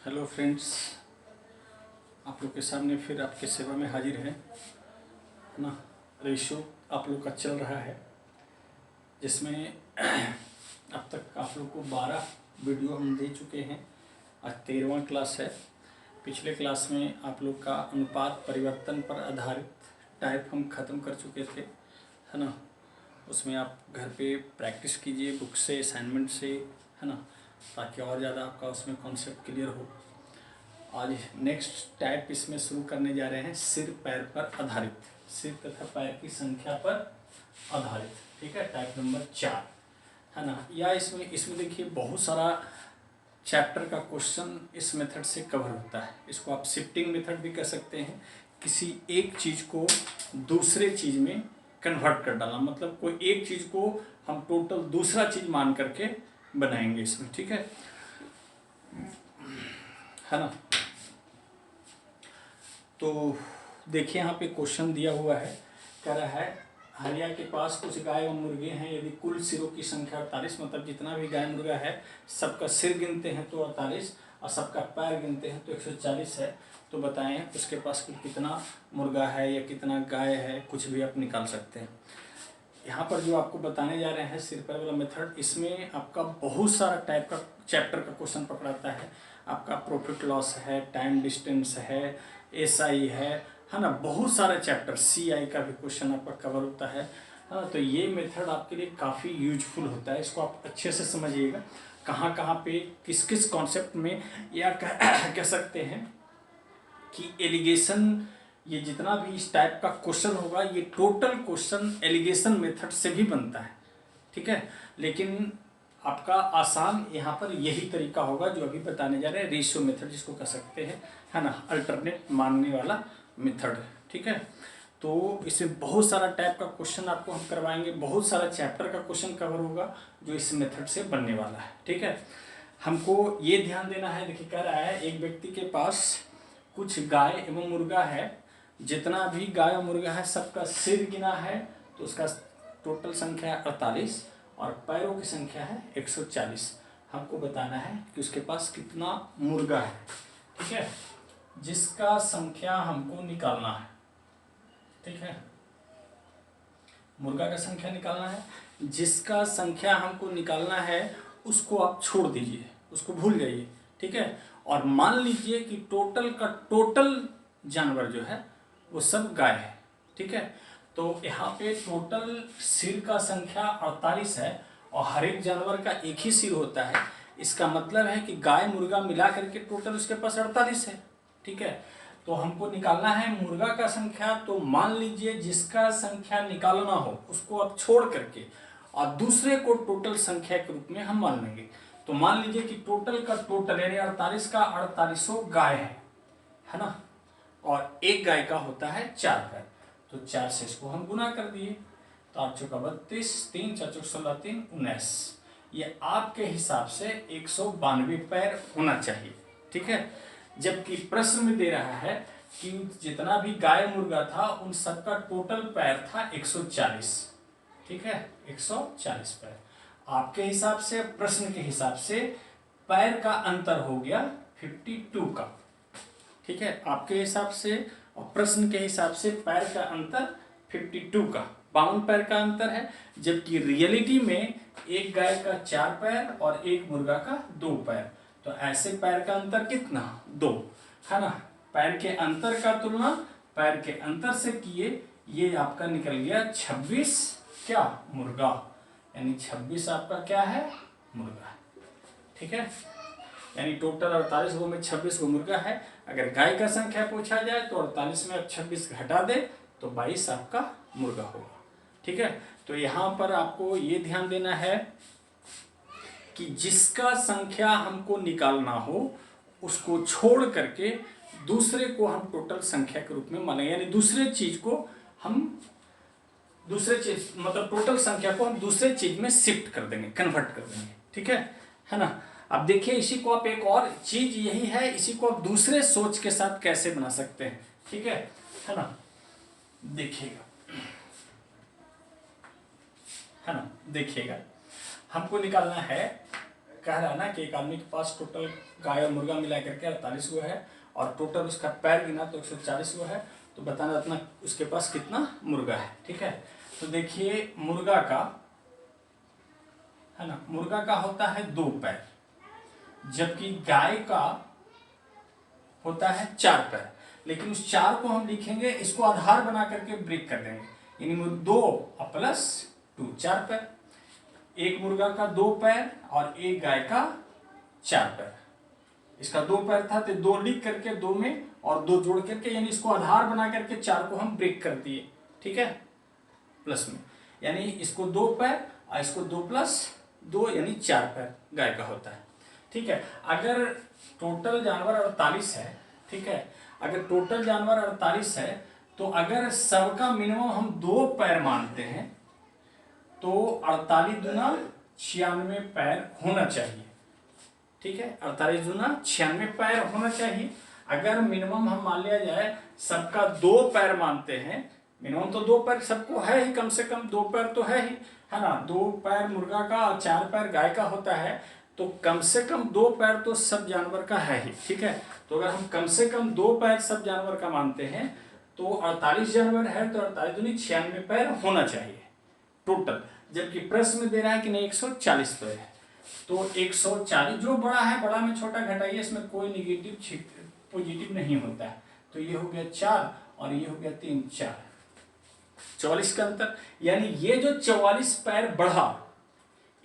Hello friends, आप लोग के सामने फिर आपके सेवा में हाजिर है ना। रेशो आप लोग का चल रहा है, जिसमें अब तक आप लोग को 12 वीडियो हम दे चुके हैं। आज 13वां क्लास है। पिछले क्लास में आप लोग का अनुपात परिवर्तन पर आधारित टाइप हम ख़त्म कर चुके थे, है ना। उसमें आप घर पे प्रैक्टिस कीजिए बुक से, असाइनमेंट से, है ना, ताकि और ज़्यादा आपका उसमें कॉन्सेप्ट क्लियर हो। आज नेक्स्ट टाइप इसमें शुरू करने जा रहे हैं सिर पैर पर आधारित, सिर तथा पैर की संख्या पर आधारित। ठीक है, टाइप नंबर 4, है ना। या इसमें देखिए बहुत सारा चैप्टर का क्वेश्चन इस मेथड से कवर होता है। इसको आप शिफ्टिंग मेथड भी कह सकते हैं। किसी एक चीज़ को दूसरे चीज़ में कन्वर्ट कर डालना, मतलब कोई एक चीज़ को हम टोटल दूसरा चीज़ मान करके बनाएंगे इसमें। ठीक है ना। तो देखिए यहाँ पे क्वेश्चन दिया हुआ है, कह रहा है हरिया के पास कुछ गाय और मुर्गे हैं। यदि कुल सिरों की संख्या 48, मतलब जितना भी गाय मुर्गा है सबका सिर गिनते हैं तो 48 और सबका पैर गिनते हैं तो 140 है, तो बताएं उसके पास कुल कितना मुर्गा है या कितना गाय है, कुछ भी आप निकाल सकते हैं। यहाँ पर जो आपको बताने जा रहे हैं सिर पैर वाला मेथड, इसमें आपका बहुत सारा टाइप का चैप्टर का क्वेश्चन पकड़ाता है। आपका प्रॉफिट लॉस है, टाइम डिस्टेंस है, एसआई है ना, बहुत सारे चैप्टर, सीआई का भी क्वेश्चन आपका कवर होता है ना। तो ये मेथड आपके लिए काफ़ी यूजफुल होता है। इसको आप अच्छे से समझिएगा कहाँ कहाँ पे किस किस कॉन्सेप्ट में, या कह सकते हैं कि एलिगेशन, ये जितना भी इस टाइप का क्वेश्चन होगा ये टोटल क्वेश्चन एलिगेशन मेथड से भी बनता है। ठीक है, लेकिन आपका आसान यहाँ पर यही तरीका होगा जो अभी बताने जा रहे हैं, रेशियो मेथड जिसको कह सकते हैं, है ना, अल्टरनेट मानने वाला मेथड। ठीक है, तो इसमें बहुत सारा टाइप का क्वेश्चन आपको हम करवाएंगे, बहुत सारा चैप्टर का क्वेश्चन कवर होगा जो इस मेथड से बनने वाला है। ठीक है, हमको ये ध्यान देना है। देखिए कह रहा है एक व्यक्ति के पास कुछ गाय एवं मुर्गा है, जितना भी गाय और मुर्गा है सबका सिर गिना है तो उसका टोटल संख्या है 48 और पैरों की संख्या है 140। हमको बताना है कि उसके पास कितना मुर्गा है। ठीक है, जिसका संख्या हमको निकालना है। ठीक है, मुर्गा का संख्या निकालना है, जिसका संख्या हमको निकालना है उसको आप छोड़ दीजिए, उसको भूल जाइए। ठीक है, और मान लीजिए कि टोटल का टोटल जानवर जो है वो सब गाय है। ठीक है, तो यहाँ पे टोटल सिर का संख्या 48 है और हर एक जानवर का एक ही सिर होता है। इसका मतलब है कि गाय मुर्गा मिला करके टोटल उसके पास 48 है। ठीक है, तो हमको निकालना है मुर्गा का संख्या। तो मान लीजिए जिसका संख्या निकालना हो उसको आप छोड़ करके और दूसरे को टोटल संख्या के रूप में हम मान लेंगे। तो मान लीजिए कि टोटल का टोटल यानी 48 का 48 गाय है ना, और एक गाय का होता है 4 पैर, तो 4 से इसको हम गुना कर दिए तो 8 चौका 32, 3 4 चौक 16, 3 19। ये आपके हिसाब से 192 पैर होना चाहिए। ठीक है, जबकि प्रश्न में दे रहा है कि जितना भी गाय मुर्गा था उन सबका टोटल पैर था 140। ठीक है, 140 पैर। आपके हिसाब से, प्रश्न के हिसाब से पैर का अंतर हो गया 52 का। ठीक है, आपके हिसाब से और प्रश्न के हिसाब से पैर का अंतर 52 का, 52 पैर का अंतर है। जबकि रियलिटी में एक गाय का 4 पैर और एक मुर्गा का 2 पैर, तो ऐसे पैर का अंतर कितना, 2, है ना। पैर के अंतर का तुलना पैर के अंतर से किए, ये आपका निकल गया 26 क्या, मुर्गा, यानी 26 आपका क्या है, मुर्गा। ठीक है, यानी टोटल 48 गो में 26 गो मुर्गा है। अगर गाय का संख्या पूछा जाए तो 48 में आप 26 घटा दे तो 22 आपका मुर्गा होगा। ठीक है, तो यहाँ पर आपको ये ध्यान देना है कि जिसका संख्या हमको निकालना हो उसको छोड़ करके दूसरे को हम टोटल संख्या के रूप में मानेंगे, यानी दूसरे चीज को हम दूसरे चीज, मतलब टोटल संख्या को हम दूसरे चीज में शिफ्ट कर देंगे, कन्वर्ट कर देंगे। ठीक है ना। अब देखिए इसी को आप, एक और चीज यही है, इसी को आप दूसरे सोच के साथ कैसे बना सकते हैं। ठीक है ना, देखिएगा, है ना, देखिएगा, हमको निकालना है, कह रहा है ना कि एक आदमी के पास टोटल गाय और मुर्गा मिला करके 48 गो है और टोटल उसका पैर गिना तो 140 गो है, तो बताना इतना उसके पास कितना मुर्गा है। ठीक है, तो देखिए मुर्गा का है ना, मुर्गा का होता है 2 पैर, जबकि गाय का होता है 4 पैर। लेकिन उस 4 को हम लिखेंगे, इसको आधार बना करके ब्रेक कर देंगे, यानी 2 प्लस 2 4 पैर। एक मुर्गा का 2 पैर और एक गाय का 4 पैर। इसका 2 पैर था तो 2 लिख करके 2 में और 2 जोड़ करके, यानी इसको आधार बना करके 4 को हम ब्रेक कर दिए। ठीक है, प्लस में, यानी इसको 2 पैर और इसको 2 प्लस 2 यानी 4 पैर गाय का होता है। ठीक है, अगर टोटल जानवर 48 है, ठीक है, अगर टोटल जानवर 48 है तो अगर सबका मिनिमम हम 2 पैर मानते हैं तो 48 दूना 96 पैर होना चाहिए। ठीक है, 48 दूना 96 पैर होना चाहिए। अगर मिनिमम हम मान लिया जाए सबका 2 पैर मानते हैं, मिनिमम तो 2 पैर सबको है ही, कम से कम 2 पैर तो है ही, है ना। 2 पैर मुर्गा का और 4 पैर गाय का होता है, तो कम से कम 2 पैर तो सब जानवर का है ही। ठीक है, तो अगर हम कम से कम 2 पैर सब जानवर का मानते हैं तो 48 जानवर है तो 48 दूनी 96 पैर होना चाहिए टोटल। जबकि प्रश्न में दे रहा है कि नहीं 140 पैर है, तो 140 जो बड़ा है, बड़ा में छोटा घटाइए, इसमें कोई निगेटिव पॉजिटिव नहीं होता है। तो ये हो गया 4 और ये हो गया 3 4, 44 का अंतर। यानी ये जो 44 पैर बढ़ा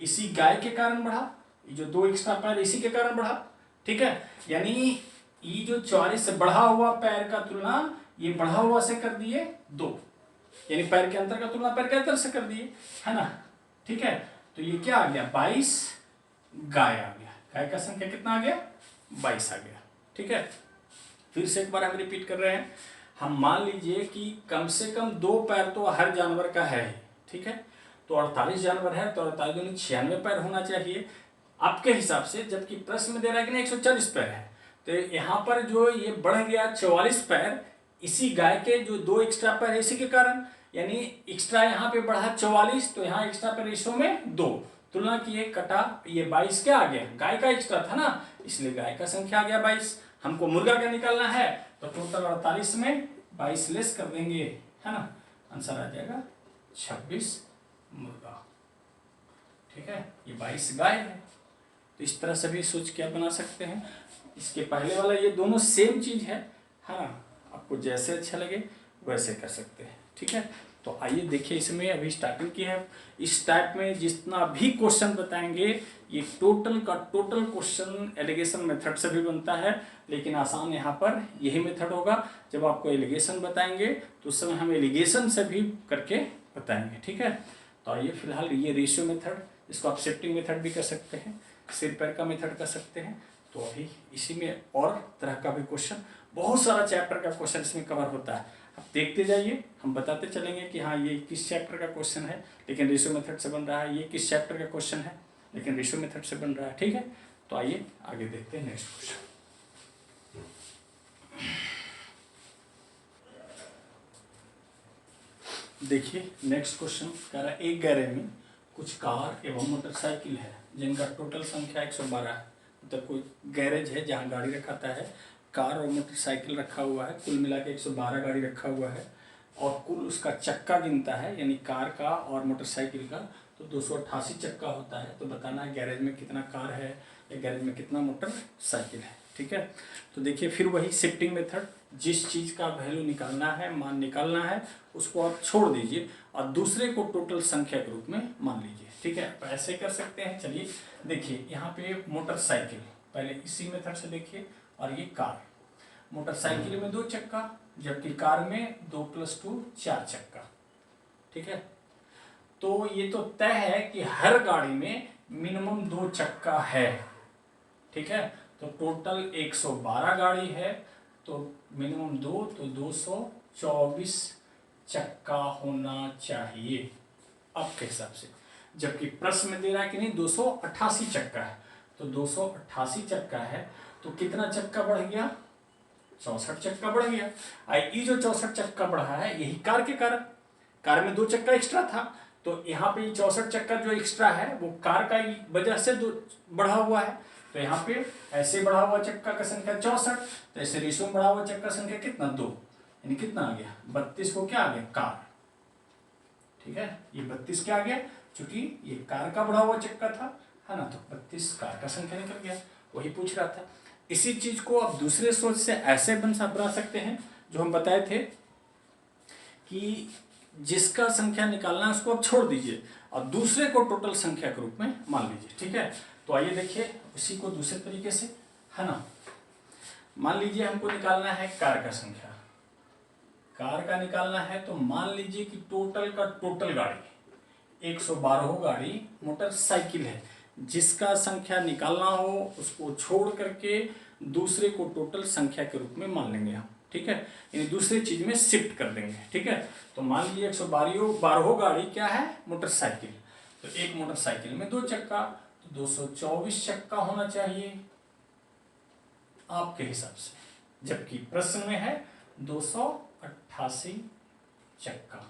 इसी गाय के कारण बढ़ा, ये जो 2 एक्स्ट्रा पैर इसी के कारण बढ़ा। ठीक है, यानी ये जो 44 से बढ़ा हुआ पैर का तुलना ये बढ़ा हुआ से कर दिए 2, यानी पैर के अंतर का तुलना पैर के अंतर से कर दिए, है ना। ठीक है, तो ये क्या आ गया 22 गाय आ गया, गाय का संख्या कितना आ गया 22 आ गया। ठीक है, फिर से एक बार हम रिपीट कर रहे हैं, हम मान लीजिए कि कम से कम 2 पैर तो हर जानवर का है। ठीक है, तो 48 जानवर है तो 48 दूनी 96 पैर होना चाहिए आपके हिसाब से, जबकि प्रश्न में दे रहा है कि नहीं 140 पैर है। तो यहाँ पर जो ये बढ़ गया 44 पैर इसी गाय के जो 2 एक्स्ट्रा पैर है इसी के कारण, यानी एक्स्ट्रा यहाँ पे बढ़ा 44 तो यहाँ एक्स्ट्रा पैर रेशो में 2 तुलना किए कटा, ये 22 क्या आ गया, गाय का एक्स्ट्रा था ना, इसलिए गाय का संख्या आ गया 22। हमको मुर्गा का निकालना है तो टोटल 48 में 22 लेस कर देंगे, है ना, आंसर आ जाएगा 26 मुर्गा। ठीक है, ये 22 गाय है। तो इस तरह से भी सोच क्या बना सकते हैं। इसके पहले वाला ये दोनों सेम चीज है, हाँ, आपको जैसे अच्छा लगे वैसे कर सकते हैं। ठीक है, तो आइए देखिए, इसमें अभी स्टार्टिंग की है। इस टाइप में जितना भी क्वेश्चन बताएंगे ये टोटल का टोटल क्वेश्चन एलिगेशन मेथड से भी बनता है, लेकिन आसान यहाँ पर यही मेथड होगा। जब आपको एलिगेशन बताएंगे तो उस समय हम एलिगेशन से भी करके बताएंगे। ठीक है, तो आइए फिलहाल ये रेशियो मेथड, इसको आप शिफ्टिंग मेथड भी कर सकते हैं, सिर पैर का मेथड कर सकते हैं। तो अभी इसी में और तरह का भी क्वेश्चन, बहुत सारा चैप्टर का क्वेश्चन इसमें कवर होता है। आप देखते जाइए, हम बताते चलेंगे कि हाँ ये किस चैप्टर का क्वेश्चन है लेकिन रेशियो मेथड से बन रहा है, ये किस चैप्टर का क्वेश्चन है लेकिन रेशियो मेथड से बन रहा है। ठीक है, तो आइए आगे देखते हैं नेक्स्ट क्वेश्चन। देखिए नेक्स्ट क्वेश्चन कह रहा है, एक गैरेज में कुछ कार एवं मोटरसाइकिल है जिनका टोटल संख्या 112 है। मतलब कोई गैरेज है जहाँ गाड़ी रखाता है, कार और मोटरसाइकिल रखा हुआ है, कुल मिला के 112 गाड़ी रखा हुआ है और कुल उसका चक्का गिनता है, यानी कार का और मोटरसाइकिल का तो 288 चक्का होता है। तो बताना है गैरेज में कितना कार है या गैरेज में कितना मोटरसाइकिल है। ठीक है, तो देखिए फिर वही शिफ्टिंग मेथड, जिस चीज़ का वैल्यू निकालना है, मान निकालना है, उसको आप छोड़ दीजिए और दूसरे को टोटल संख्या के रूप में मान लीजिए। ठीक है, तो ऐसे कर सकते हैं। चलिए देखिए, यहाँ पे मोटरसाइकिल पहले इसी मेथड से देखिए, और ये कार। मोटरसाइकिल में 2 चक्का जबकि कार में 2 + 2 4 चक्का। ठीक है, तो ये तो तय है कि हर गाड़ी में मिनिमम 2 चक्का है। ठीक है, तो टोटल 112 गाड़ी है तो मिनिमम 2 तो 224 चक्का होना चाहिए आपके हिसाब से। जबकि प्रश्न में दे रहा है कि नहीं 288 चक्का है, तो 288 चक्का है तो कितना चक्का बढ़ गया, 64 चक्का बढ़ गया। ये जो 64 चक्का बढ़ा है यही कार के कारण, कार में 2 चक्का एक्स्ट्रा था तो यहाँ पे 64 चक्का जो एक्स्ट्रा है वो कार का ही वजह से बढ़ा हुआ है। तो यहाँ पे ऐसे बढ़ा हुआ चक्का का संख्या 64, तो ऐसे रेशो में बढ़ा हुआ चक्का संख्या कितना 2, यानी कितना आ गया 32 को क्या आ गया कार। ठीक है, ये 32 क्या आ गया, चूंकि ये कार का बढ़ा हुआ चक्का था, है ना, तो 32 कार का संख्या निकल गया। वही पूछ रहा था। इसी चीज को आप दूसरे सोच से ऐसे बना सकते हैं जो हम बताए थे कि जिसका संख्या निकालना है उसको आप छोड़ दीजिए और दूसरे को टोटल संख्या के रूप में मान लीजिए। ठीक है, तो आइए देखिए उसी को दूसरे तरीके से, है ना। मान लीजिए हमको निकालना है कार का संख्या, कार का निकालना है, तो मान लीजिए कि टोटल का टोटल गाड़ी 112 गाड़ी मोटरसाइकिल है, जिसका संख्या निकालना हो उसको छोड़ करके दूसरे को टोटल संख्या के रूप में मान लेंगे हम। ठीक है, यानी दूसरी चीज में शिफ्ट कर देंगे। ठीक है, तो मान लीजिए 112 गाड़ी क्या है मोटरसाइकिल, तो एक मोटरसाइकिल में 2 चक्का, तो 224 चक्का होना चाहिए आपके हिसाब से, जबकि प्रश्न में है 288 चक्का,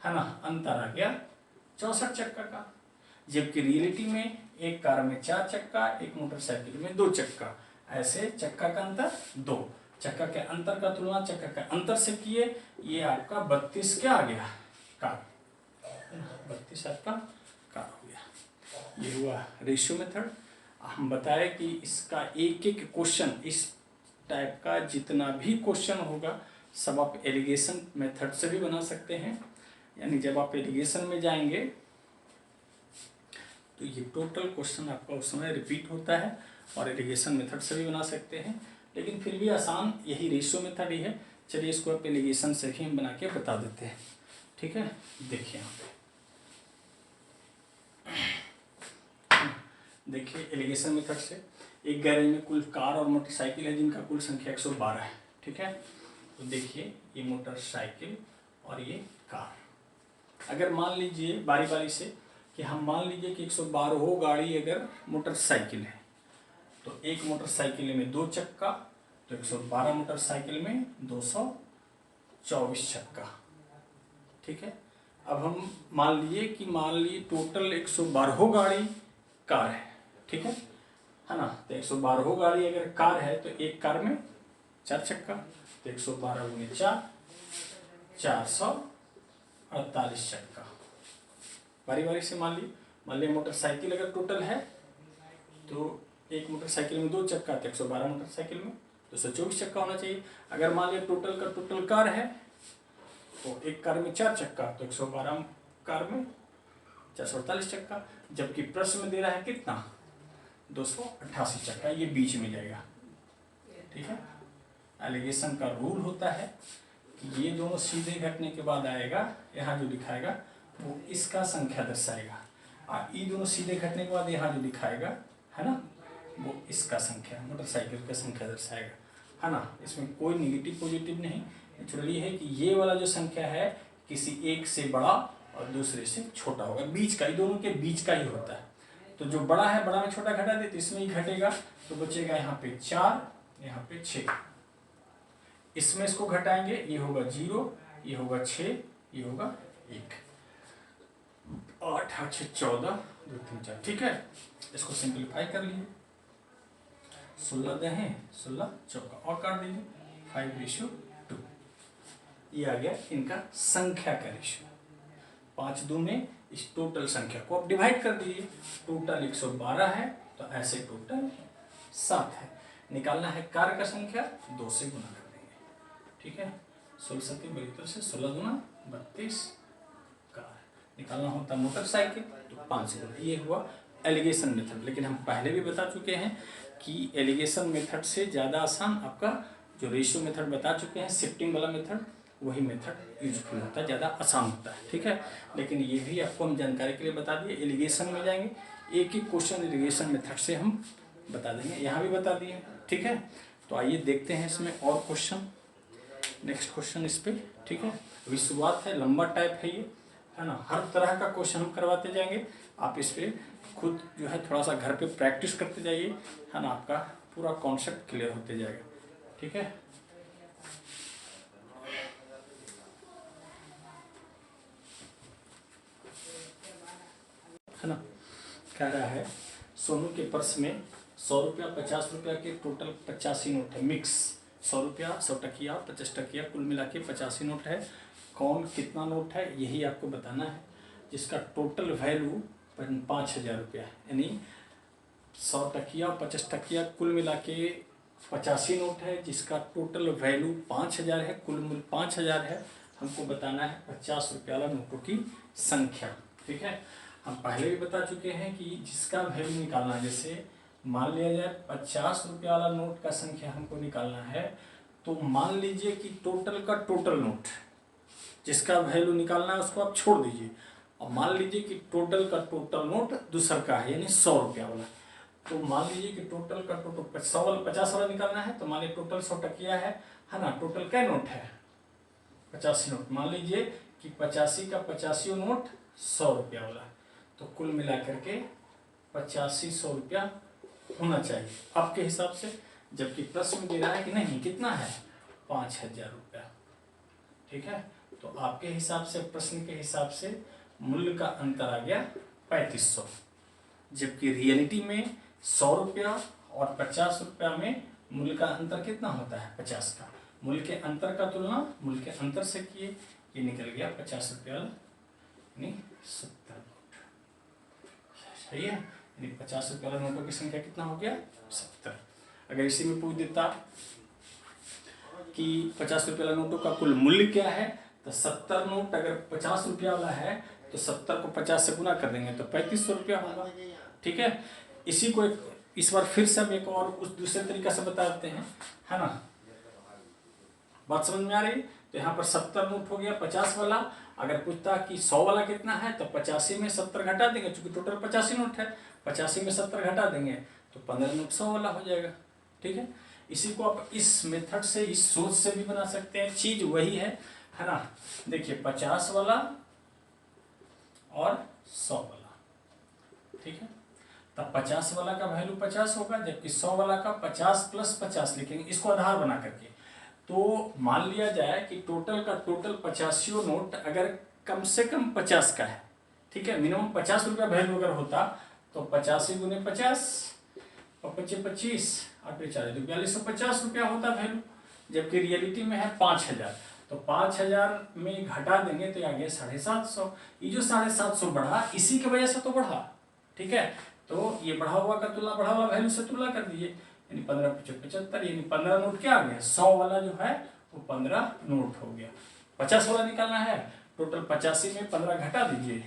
है ना, अंतर आ गया 64 चक्का का। जबकि रियलिटी में एक कार में 4 चक्का, एक मोटरसाइकिल में 2 चक्का, ऐसे चक्का का अंतर 2, चक्का के अंतर का तुलना चक्का के अंतर से किए, ये आपका 32 क्या आ गया कार, 32 आपका कार हो गया। ये हुआ रेशियो मेथड। हम बताए कि इसका एक एक क्वेश्चन, इस टाइप का जितना भी क्वेश्चन होगा सब आप एलिगेशन मेथड से भी बना सकते हैं। यानी जब आप एलिगेशन में जाएंगे तो ये टोटल क्वेश्चन आपका उस समय रिपीट होता है, और एलिगेशन मेथड से भी बना सकते हैं, लेकिन फिर भी आसान यही रेशियो मेथड ही है। चलिए इसको आप एलिगेशन से ही हम बना के बता देते हैं। ठीक है, देखिए यहाँ पे देखिए एलिगेशन मेथड से एक गैरेज में कुल कार और मोटरसाइकिल है जिनका कुल संख्या 112 है। ठीक है, तो देखिए ये मोटरसाइकिल और ये कार। अगर मान लीजिए बारी बारी से कि हम मान लीजिए कि 112 गाड़ी अगर मोटरसाइकिल है, तो एक मोटरसाइकिल में 2 चक्का, तो 112 मोटरसाइकिल में 224 चक्का। ठीक है, अब हम मान लीजिए टोटल 112 गाड़ी कार है। ठीक है ना, तो 112 गाड़ी अगर कार है तो एक कार में 4 चक्का, तो 112 गुने 4, 448 चक्का। बारी बारी से मान लीजिए मोटरसाइकिल अगर टोटल है तो एक मोटरसाइकिल में 2 चक्का, तो 112 मोटरसाइकिल में 224 चक्का होना चाहिए। अगर मान लिया टोटल का टोटल कार है तो एक कार में 4 चक्का, तो 112 कार में 448 चक्का, जबकि प्रश्न में दे रहा है कितना 288 चक्का, ये बीच में जाएगा। ठीक है, एलिगेशन का रूल होता है कि ये दोनों सीधे घटने के बाद आएगा, यहाँ जो दिखाएगा वो इसका संख्या दर्शाएगा, और ये दोनों सीधे घटने के बाद यहाँ जो दिखाएगा, है ना, वो इसका संख्या मोटरसाइकिल का संख्या दर्शाएगा, है ना। इसमें कोई निगेटिव पॉजिटिव नहीं, नेचुरली है कि ये वाला जो संख्या है किसी एक से बड़ा और दूसरे से छोटा होगा, बीच का, ये दोनों के बीच का ही होता है। तो जो बड़ा है बड़ा में छोटा घटा दे तो इसमें ही घटेगा, तो बचेगा यहाँ पे 4, यहाँ पे 6। इसमें इसको घटाएंगे, ये होगा 0, ये होगा 6, ये होगा 1, 8 8 6 14 2 3 4। ठीक है, इसको सिंप्लीफाई कर लीजिए, 16 दहें 16 चौका और काट दीजिए, 5:2। ये आ गया इनका संख्या का रेशियो। 5 दूने इस टोटल संख्या को आप डिवाइड कर दीजिए, टोटल 112 है तो ऐसे टोटल 7 है। निकालना है कार का संख्या, 2 से गुना कर देंगे। ठीक है, 16 7 72 से 16 गुना 32 कार। निकालना होता मोटरसाइकिल तो 5 से गुना। ये हुआ एलिगेशन मेथड। लेकिन हम पहले भी बता चुके हैं कि एलिगेशन मेथड से ज़्यादा आसान आपका जो रेशियो मेथड बता चुके हैं, शिफ्टिंग वाला मेथड, वही मेथड यूजफुल होता है, ज़्यादा आसान होता है। ठीक है, लेकिन ये भी आपको हम जानकारी के लिए बता दिए। एलिगेशन में जाएंगे, एक एक क्वेश्चन एलिगेशन मेथड से हम बता देंगे, यहाँ भी बता दिए। ठीक है, तो आइए देखते हैं इसमें और क्वेश्चन, नेक्स्ट क्वेश्चन इस पर। ठीक है, अभी शुरुआत है, लंबा टाइप है ये, है ना। हर तरह का क्वेश्चन हम करवाते जाएंगे, आप इस पर खुद जो है थोड़ा सा घर पे प्रैक्टिस करते जाइए, है ना, आपका पूरा कॉन्सेप्ट क्लियर होते जाएगा। ठीक है, है ना। कह रहा है सोनू के पर्स में 100 रुपया 50 रुपया के टोटल 85 नोट है मिक्स। 100 रुपया 100 टकिया 50 टकिया कुल मिला के 85 नोट है। कौन कितना नोट है यही आपको बताना है, जिसका टोटल वैल्यू 5000 रुपया है। यानी 100 टकिया 50 टकिया कुल मिला के 85 नोट है, जिसका टोटल वैल्यू 5000 है, कुल मूल्य 5000 है। हमको बताना है 50 रुपये वाला नोटों की संख्या। ठीक है, हम पहले भी बता चुके हैं कि जिसका वैल्यू निकालना है, जैसे मान लिया जाए 50 रुपये वाला नोट का संख्या हमको निकालना है, तो मान लीजिए कि टोटल का टोटल नोट जिसका वैल्यू निकालना है उसको आप छोड़ दीजिए, और मान लीजिए कि टोटल का टोटल नोट दूसर का है यानी 100 रुपया वाला। तो मान लीजिए कि टोटल का टोटल 50 वाला निकालना है, तो मान लीजिए टोटल 100 टकिया है ना। टोटल क्या नोट है 85 नोट। मान लीजिए कि 85 का 85 नोट 100 रुपया वाला, तो कुल मिला करके 85 100 रुपया होना चाहिए आपके हिसाब से। जबकि प्रश्न दे रहा है कि नहीं कितना है 5000 रुपया। ठीक है, तो आपके हिसाब से प्रश्न के हिसाब से मूल्य का अंतर आ गया 3500, जबकि रियलिटी में 100 रुपया और 50 रुपया में मूल्य का अंतर कितना होता है 50 का। मूल्य के अंतर का तुलना मूल्य के अंतर से किए, ये निकल गया 50 रुपया यानी 70 नोट। सही है, यानी 50 रुपये वाला नोटों की संख्या कितना हो गया 70। अगर इसी में पूछ देता कि 50 रुपये वाला नोटों का कुल मूल्य क्या है, तो 70 नोट अगर 50 रुपया वाला है तो 70 को 50 से गुना कर देंगे तो 3500 रुपया होगा। ठीक है, इसी को इस बार फिर से हम एक और उस दूसरे तरीका से बता देते हैं, है ना। बात समझ में आ रही। तो यहाँ पर 70 नोट हो गया 50 वाला। अगर पूछता कि 100 वाला कितना है, तो 85 में 70 घटा देंगे, चूंकि टोटल 85 नोट है, 85 में 70 घटा देंगे तो 15 नोट 100 वाला हो जाएगा। ठीक है, इसी को आप इस मेथड से इस सोच से भी बना सकते हैं, चीज वही है ना। देखिए 50 वाला और 100 वाला, ठीक है, तब 50 वाला का वैल्यू 50 होगा, जबकि 100 वाला का 50 प्लस 50 लिखेंगे इसको आधार बना करके। तो मान लिया जाए कि टोटल का टोटल 85 नोट अगर कम से कम 50 का है, ठीक है, मिनिमम 50 रुपया वैल्यू अगर होता तो 85 गुने 50 और 25 25 और 40 तो 4250 रुपया होता वैल्यू, जबकि रियलिटी में है 5000। तो 5000 में घटा देंगे तो आ गया 750। ये जो 750 बढ़ा इसी की वजह से तो बढ़ा। ठीक है, तो ये बढ़ा हुआ का तुलना बढ़ा हुआ वैल्यू से तुलना कर दीजिए, यानी 15 25 75, यानी 15 नोट क्या आ गया 100 वाला जो है वो 15 नोट हो गया। 50 वाला निकालना है, टोटल 85 में 15 घटा दीजिए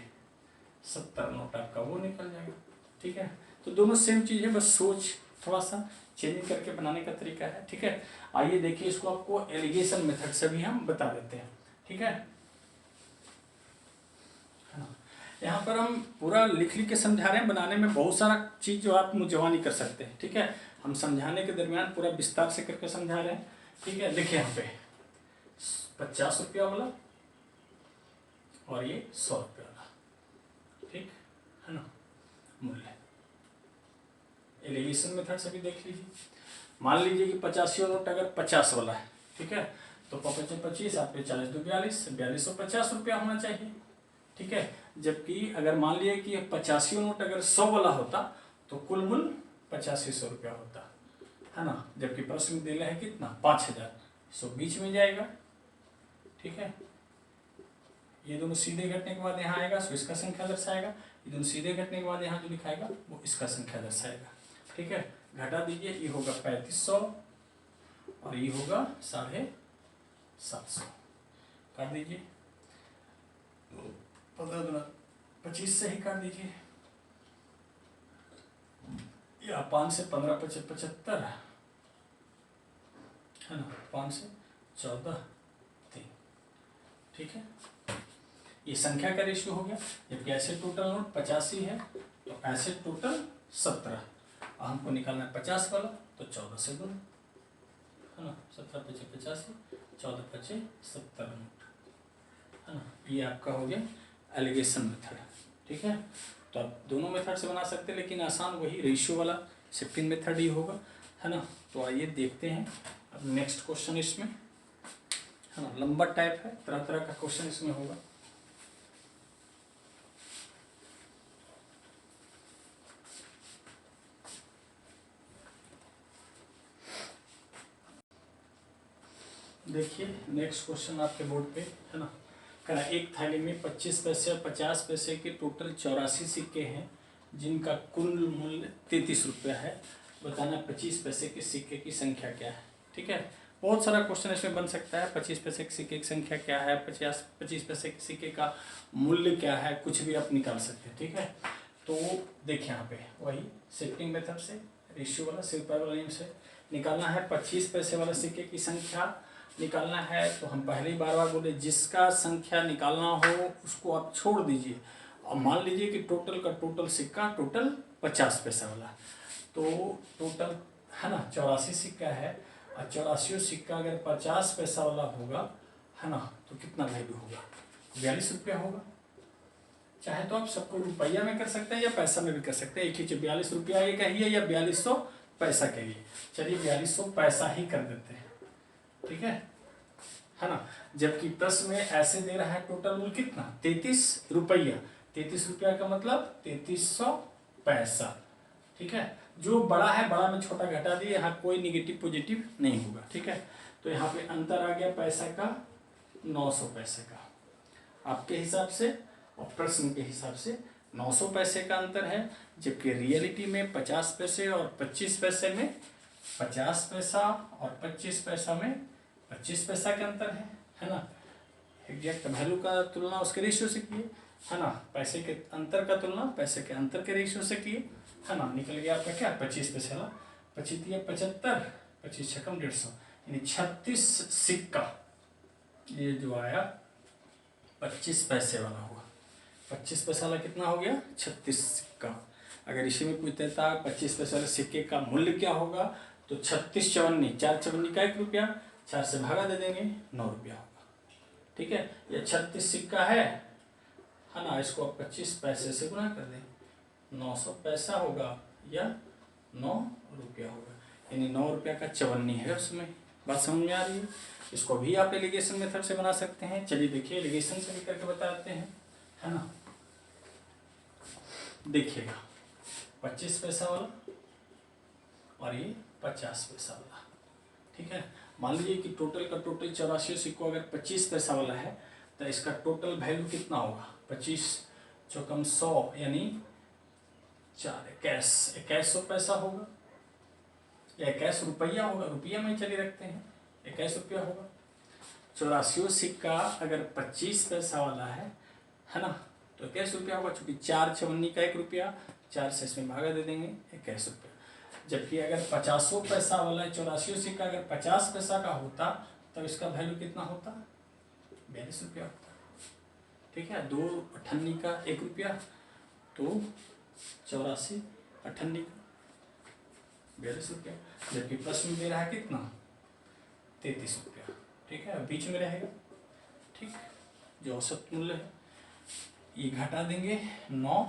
70 नोट आपका वो निकल जाएगा। ठीक है, तो दोनों सेम चीज़ है, बस सोच थोड़ा सा चेंज करके बनाने का तरीका है। ठीक है, आइए देखिए इसको आपको एलिगेशन मेथड से भी हम बता देते हैं। ठीक है, यहाँ पर हम पूरा लिख के समझा रहे हैं, बनाने में बहुत सारा चीज़ जो आप मुझवानी कर सकते हैं। ठीक है, हम समझाने के दरमियान पूरा विस्तार से करके समझा रहे हैं। ठीक है, देखिए यहाँ पे 50 रुपया वाला और ये 100 रुपया वाला, ठीक है ना, मूल्य एलिगेशन मेथड से भी देख लीजिए। मान लीजिए कि 85 नोट अगर 50 वाला है, ठीक है, तो 25 25 आप 40 2 42 4250 रुपया होना चाहिए। ठीक है, जबकि अगर मान लिया कि 85 नोट अगर 100 वाला होता तो कुल मूल्य 8500 रुपया होता, है ना, जबकि प्रश्न में दिया है कितना 5000, सो बीच में जाएगा। ठीक है, ये दोनों सीधे घटने के बाद यहाँ आएगा सो इसका संख्या दर्शाएगा, ये दोनों सीधे घटने के बाद यहाँ जो लिखाएगा वो इसका संख्या दर्शाएगा। ठीक है, घटा दीजिए, ये होगा 3500 और ये होगा 750। काट दीजिए, 15 दूना 25 से ही काट दीजिए, या 5 से 15 25 75 है ना, 5 से 14 3। ठीक है, ये संख्या का रेशियो हो गया, जबकि ऐसे टोटल नोट 85 है तो ऐसे टोटल 17, और हमको निकालना है 50 वाला तो 14 से गुना, है ना, 17 25 85 14 25 70 नोट, है ना। ये आपका हो गया एलिगेशन मेथड। ठीक है, तो आप दोनों मेथड से बना सकते हैं, लेकिन आसान वही रेशियो वाला शिफ्टिंग मेथड ही होगा, है ना। तो आइए देखते हैं अब नेक्स्ट क्वेश्चन इसमें, है ना, लंबा टाइप है, तरह तरह का क्वेश्चन इसमें होगा। देखिए नेक्स्ट क्वेश्चन आपके बोर्ड पे है ना, कह रहा एक थाली में 25 पैसे और 50 पैसे के टोटल 84 सिक्के हैं जिनका कुल मूल्य 33 रुपया है। बताना 25 पैसे के सिक्के की संख्या क्या है। ठीक है, बहुत सारा क्वेश्चन इसमें बन सकता है। 25 पैसे के सिक्के की संख्या क्या है, 25 पैसे के सिक्के का मूल्य क्या है, कुछ भी आप निकाल सकते हैं। ठीक है, तो देखिए यहाँ पे वही शिफ्टिंग मेथड से, रेशियो वाला सिर्फ वाला नियम से निकालना है। 25 पैसे वाला सिक्के की संख्या निकालना है तो हम पहले ही बार बार बोले जिसका संख्या निकालना हो उसको आप छोड़ दीजिए। और मान लीजिए कि टोटल का टोटल सिक्का टोटल 50 पैसा वाला, तो टोटल है ना 84 सिक्का है, और 84 सिक्का अगर 50 पैसा वाला होगा है ना, तो कितना वैल्यू होगा, 42 रुपया होगा। चाहे तो आप सबको रुपया में कर सकते हैं या पैसा में भी कर सकते हैं। एक ही चीज 42 रुपया ये कहिए या 4200 पैसा कहिए। चलिए 4200 पैसा ही कर देते हैं। ठीक है ना, जबकि प्रश्न में ऐसे दे रहा है टोटल मूल्य कितना 33 रुपया। 33 रुपया का मतलब 3300 पैसा। ठीक है, जो बड़ा है बड़ा में छोटा घटा दिए, यहाँ कोई निगेटिव पॉजिटिव नहीं होगा। ठीक है, तो यहाँ पे अंतर आ गया पैसा का 900 पैसे का आपके हिसाब से, और प्रश्न के हिसाब से 900 पैसे का अंतर है। जबकि रियलिटी में 50 पैसे और 25 पैसे में 50 पैसा और 25 पैसा में 25 पैसा का अंतर है ना। एग्जैक्ट वैल्यू का तुलना उसके रेशियो से किए है ना, पैसे के अंतर का तुलना पैसे के अंतर के रेशियो से किए है ना। निकल गया आपका क्या 25 पैसे वाला, 25 75, 25 छकम 150, यानी 36 सिक्का ये जो आया 25 पैसे वाला हुआ। 25 पैसा वाला कितना हो गया 36 सिक्का। अगर इसी में पूछते था 25 पैसे वाले सिक्के का मूल्य क्या होगा, तो 36 चवन्नी, 4 चवन्नी का 1 रुपया, 4 से भागा दे देंगे 9 रुपया होगा। ठीक है, ये 36 सिक्का है ना, इसको आप 25 पैसे से गुना कर दें, 900 पैसा होगा या 9 रुपया होगा, यानी 9 रुपया का चवन्नी है उसमें। बात समझ में आ रही है। इसको भी आप एलिगेशन मेथड से बना सकते हैं। चलिए देखिए एलिगेशन से भी करके बताते हैं है ना। देखिएगा 25 पैसा वाला और ये 50 पैसा वाला। ठीक है, मान लीजिए कि टोटल का टोटल 84 सिक्कों अगर 25 पैसा वाला है तो इसका टोटल वैल्यू कितना होगा, 25 चौकम 100 यानी 4 2100 पैसा होगा या 21 रुपया होगा। रुपया में चलिए रखते हैं 21 रुपया होगा। 84 सिक्का अगर 25 पैसा वाला है ना, तो 21 रुपया होगा। चूंकि 4 चवन्नी का 1 रुपया, 4 से इसमें भागा दे देंगे 21 रुपया। जबकि अगर 50 पैसा वाला 84 सिक्का अगर 50 पैसा का होता तो इसका वैल्यू कितना होता 42 रुपया होता। ठीक है, 2 अठन्नी का 1 रुपया, तो 84 अठन्नी का 42 रुपया। जबकि प्रश्न दे रहा है कितना 33 रुपया। ठीक है, बीच में रहेगा। ठीक, जो औसत मूल्य है ये घटा देंगे 9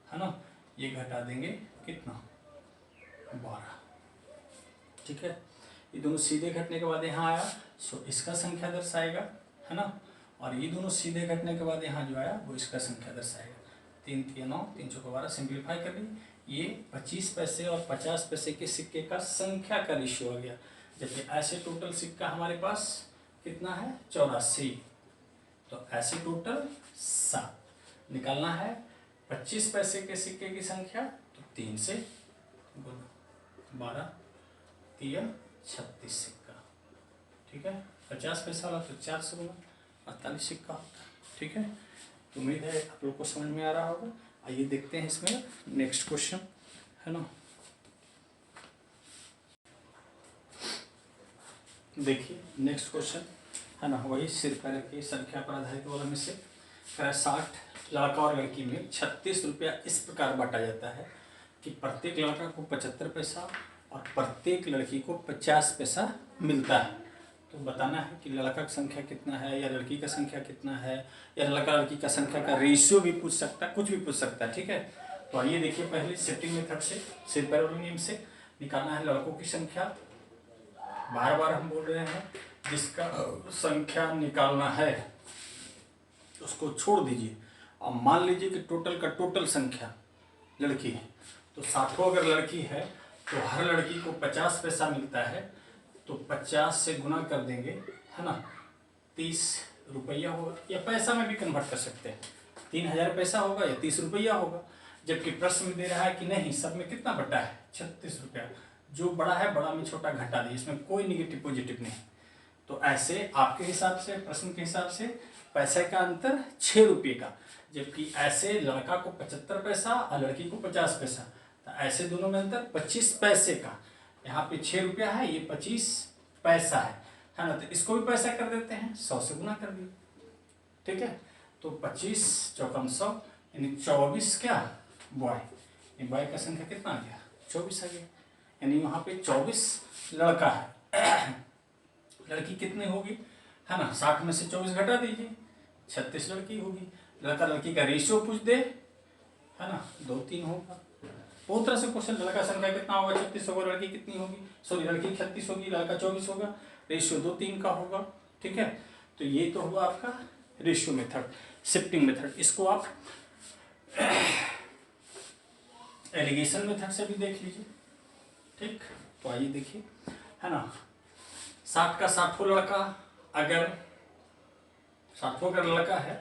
है ना, ये घटा देंगे कितना 12। ठीक है, ये दोनों सीधे घटने के बाद यहाँ आया सो इसका संख्या दर्शाएगा है ना, और ये दोनों सीधे घटने के बाद यहाँ जो आया वो इसका संख्या दर्शाएगा। 3 3 9 3 चौको 12 सिंप्लीफाई कर ली, ये 25 पैसे और 50 पैसे के सिक्के का संख्या का रेशियो आ गया। जबकि ऐसे टोटल सिक्का हमारे पास कितना है 84, तो ऐसे टोटल 7 निकालना है। 25 पैसे के सिक्के की संख्या तो 3 से गुना 12 3 36 सिक्का। ठीक है, 50 पैसा वाला तो 4 से गुना 48 सिक्का होता है। ठीक है, तो उम्मीद है आप लोग को समझ में आ रहा होगा। आइए देखते हैं इसमें नेक्स्ट क्वेश्चन है ना। देखिए नेक्स्ट क्वेश्चन है ना, वही सिर्फ की संख्या पर आधारित वाला में से 60 लड़का और लड़की में 36 रुपया इस प्रकार बांटा जाता है कि प्रत्येक लड़का को 75 पैसा और प्रत्येक लड़की को 50 पैसा मिलता है। तो बताना है कि लड़का की संख्या कितना है या लड़की का संख्या कितना है, या लड़का लड़की का संख्या का रेशियो भी पूछ सकता है, कुछ भी पूछ सकता है। ठीक है, तो आइए देखिए पहले शिफ्टिंग मेथड से सिर पैरेलल नियम से निकालना है लड़कों की संख्या। बार बार हम बोल रहे हैं जिसका संख्या निकालना है उसको छोड़ दीजिए। और मान लीजिए कि टोटल का टोटल संख्या लड़की है, तो 60 अगर लड़की है तो हर लड़की को 50 पैसा मिलता है तो 50 से गुना कर देंगे, है ना, 30 रुपया होगा, या पैसा में भी कन्वर्ट कर सकते हैं, 3000 पैसा होगा या 30 रुपया होगा। जबकि प्रश्न में दे रहा है कि नहीं, सब में कितना बटा है, 36 रुपया। जो बड़ा है बड़ा में छोटा घटा दिए, इसमें कोई निगेटिव पॉजिटिव नहीं। तो ऐसे आपके हिसाब से, प्रश्न के हिसाब से पैसे का अंतर 6 रुपये का, जबकि ऐसे लड़का को 75 पैसा और लड़की को 50 पैसा, तो ऐसे दोनों में अंतर 25 पैसे का। यहाँ पे 6 रुपया है, ये 25 पैसा है ना। तो इसको भी पैसा कर देते हैं, 100 से गुना कर दिए, ठीक है। तो 25 चौकम 100 यानी 24 क्या बॉय, ये बॉय का संख्या कितना आ गया, 24 आ गया। यानी वहाँ पे 24 लड़का है, लड़की कितनी होगी, है ना, 60 में से 24 घटा दीजिए, 36 लड़की होगी। लड़का लड़की का रेशियो पूछ दे, है ना, 2-3 होगा। बहुत तरह से क्वेश्चन, लड़का संख्या कितना होगा, 36 होगा, लड़की कितनी होगी, सॉरी लड़की 36 होगी, लड़का 24 होगा, रेशियो 2-3 का होगा, ठीक है। तो ये तो हुआ आपका रेशियो मेथड, शिफ्टिंग मेथड। इसको आप एलिगेशन मेथड से भी देख लीजिए, ठीक। तो आइए देखिए, है ना, 60 का 60वां लड़का, अगर 60वां अगर लड़का है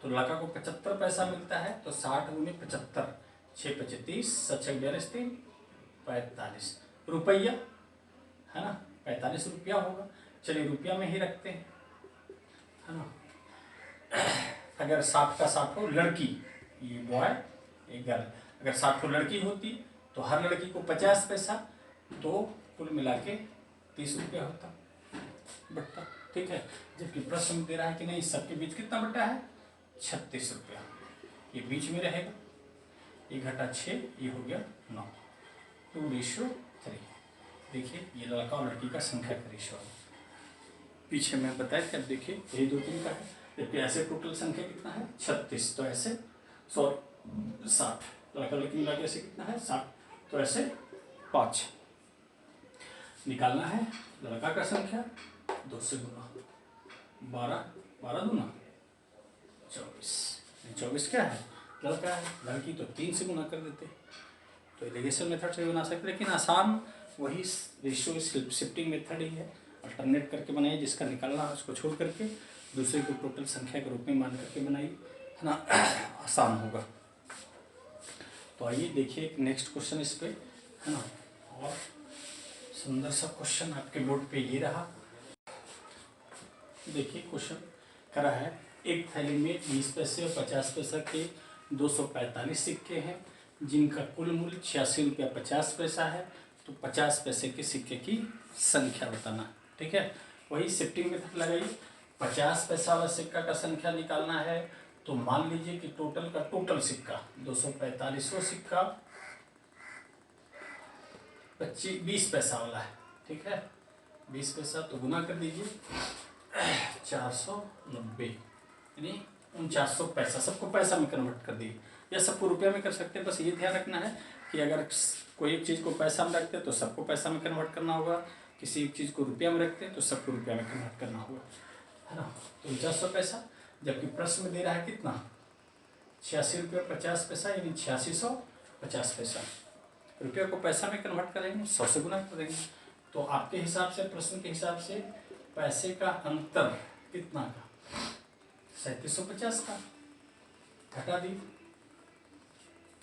तो लड़का को 75 पैसा मिलता है, तो 60 गुने 75, 6 × 30, 7 × 42, 3 45 रुपया, है ना, 45 रुपया होगा। चलिए रुपया में ही रखते हैं, है ना। अगर 60 का 60वां लड़की, ये बॉय ये गर्ल, अगर 60वां लड़की होती तो हर लड़की को 50 पैसा, तो कुल मिला के 30 रुपया होता बट्टा, ठीक है। जबकि प्रश्न दे रहा है कि नहीं, सबके बीच कितना बट्टा है, 36 रुपया, ये बीच में रहेगा, ये घटा 6, ये हो गया 9, 2:3। देखिए ये लड़का और लड़की का संख्या का रेशियो है, पीछे मैं बताया कि अब देखिए यही 2-3 का है, जबकि ऐसे टोटल संख्या कितना है, 36, तो ऐसे 60, लड़का लड़की मिला के ऐसे कितना है 60, तो ऐसे 5 निकालना है। लड़का का संख्या 2 से गुना, 12 दूना 24 क्या है, लड़का है, लड़की तो 3 से गुना कर देते। तो एलिगेशन मेथड से भी बना सकते, लेकिन आसान वही रेशियो शिफ्टिंग मेथड ही है, अल्टरनेट करके बनाइए, जिसका निकालना है उसको छोड़ करके दूसरे को टोटल संख्या के रूप में मान करके बनाइए, है ना, आसान होगा। तो आइए देखिए एक नेक्स्ट क्वेश्चन इस पे, है ना, और सुंदर सा क्वेश्चन आपके बोर्ड पे ये रहा। देखिए क्वेश्चन करा है, एक थैली में 20 पैसे और 50 पैसा के 245 सिक्के हैं, जिनका कुल मूल्य 86 रुपया 50 पैसा है। तो 50 पैसे के सिक्के की संख्या बताना, ठीक है। वही शिफ्टिंग मेथड लगाइए, 50 पैसा वाला सिक्का का संख्या निकालना है। तो मान लीजिए कि टोटल का टोटल सिक्का 245वां सिक्का 20 पैसा वाला है, ठीक है, 20 पैसा, तो गुना कर दीजिए 490, यानी 4900 पैसा, सबको पैसा में कन्वर्ट कर दिए, या सबको रुपया में कर सकते हैं। बस ये ध्यान रखना है कि अगर कोई एक चीज़ को पैसा में रखते हैं तो सबको पैसा में कन्वर्ट करना होगा, किसी एक चीज़ को रुपया में रखते हैं तो सबको रुपया में कन्वर्ट करना होगा, है ना। तो 4900 पैसा, जबकि प्रश्न में दे रहा है कितना, 86 रुपया 50 पैसा, यानी 8650 पैसा। रुपये को पैसा में कन्वर्ट करेंगे, 100 से गुना कर देंगे। तो आपके हिसाब से, प्रश्न के हिसाब से पैसे का अंतर कितना का, 3750 का, घटा दी,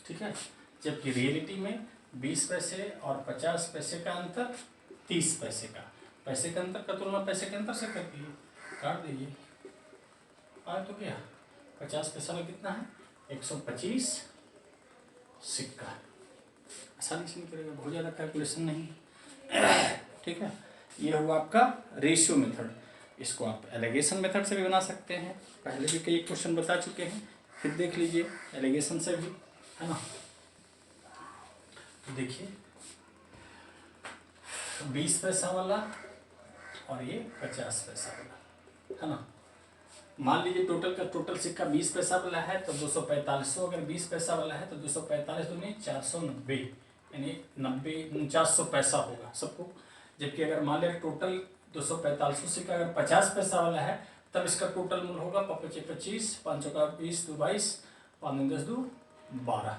ठीक है। जबकि रियलिटी में 20 पैसे और 50 पैसे का अंतर 30 पैसे का, पैसे के अंतर का तुलना पैसे के अंतर से कर दिए, काट दीजिए, आया तो क्या, 50 पैसा में कितना है, 125 सिक्का, आसानी से निकलेगा, बहुत ज़्यादा कैलकुलेशन नहीं, ठीक है। ये हुआ आपका रेशियो मेथड। इसको आप एलिगेशन मेथड से भी बना सकते हैं, पहले भी कई क्वेश्चन बता चुके हैं, फिर देख लीजिए एलिगेशन से भी, है ना। तो देखिए 20 पैसा वाला और ये 50 पैसा वाला, है ना। मान लीजिए टोटल का टोटल सिक्का 20 पैसा वाला है, तो 245, अगर 20 पैसा वाला है तो 245 दूनी 490, यानी 4900 पैसा होगा सबको। जबकि अगर मान लिया टोटल 245 सिक्का अगर 50 पैसा वाला है, तब इसका टोटल मूल्य होगा 25, 5 का 20, 2 22, 5 10 2 12,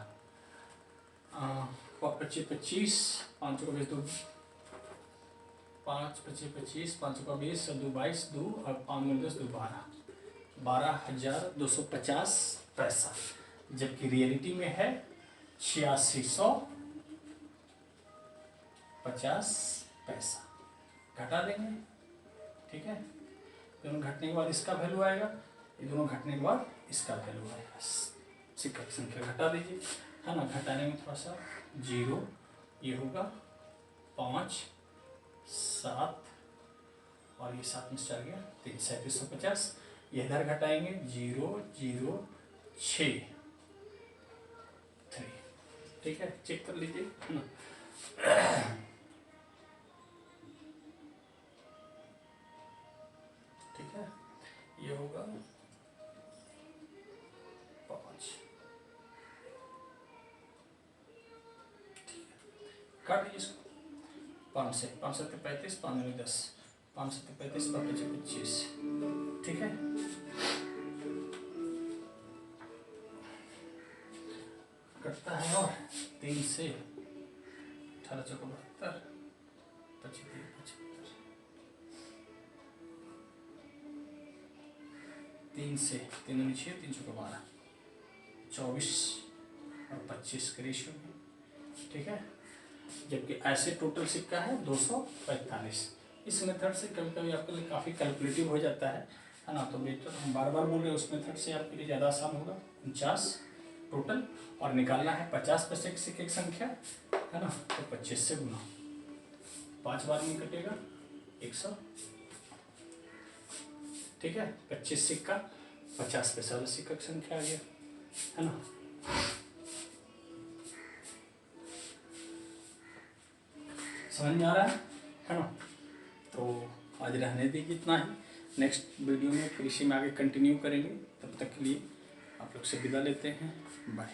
25, 5 का 20 2 5 25 25, 5 का 20, 2 22, 2 और 5 में 10, 2 12, 12,250 पैसा, जबकि रियलिटी में है 8650 पैसा। घटा देंगे, ठीक है। दोनों घटने के बाद इसका वैल्यू आएगा, ये दोनों घटने के बाद इसका वैल्यू आएगा। सिक्का की संख्या घटा दीजिए, है ना। घटाने में थोड़ा सा 0, ये होगा 5 7 और ये 7 में चल गया 3750। ये इधर घटाएंगे 0 0 6 3, ठीक है। चेक कर लीजिए, है ना। ठीक है, ये होगा 5, ठीक है। काट दीजिए इसको, 5 से 5 7 35, 5 में 10, 5 7 35, 5 25 25, ठीक है। कटता है और 3 से 18 चौको 72, 25 75, 3 से 3 में 6, 3 चौको 12, 24 और 25 का रेशियो में, ठीक है। जबकि ऐसे टोटल सिक्का है 245। इस मेथड से कभी कभी आपके लिए काफ़ी कैलकुलेटिव हो जाता है ना। तो बेटर हम बार बार बोल रहे हैं, उस मेथड से आपके लिए ज़्यादा आसान होगा। 49 टोटल और निकालना है 50 पैसे की सिक्के की संख्या, है ना। तो 25 से गुना, 5 बार में कटेगा 100, ठीक है। 25 सिक्का 50 पैसा वाला सिक्का की संख्या आ गया, है ना। समझ में आ रहा है ना। तो आज रहने दीजिए इतना ही, नेक्स्ट वीडियो में फिर इसी में आगे कंटिन्यू करेंगे। तब तक के लिए आप लोग से विदा लेते हैं, बाय।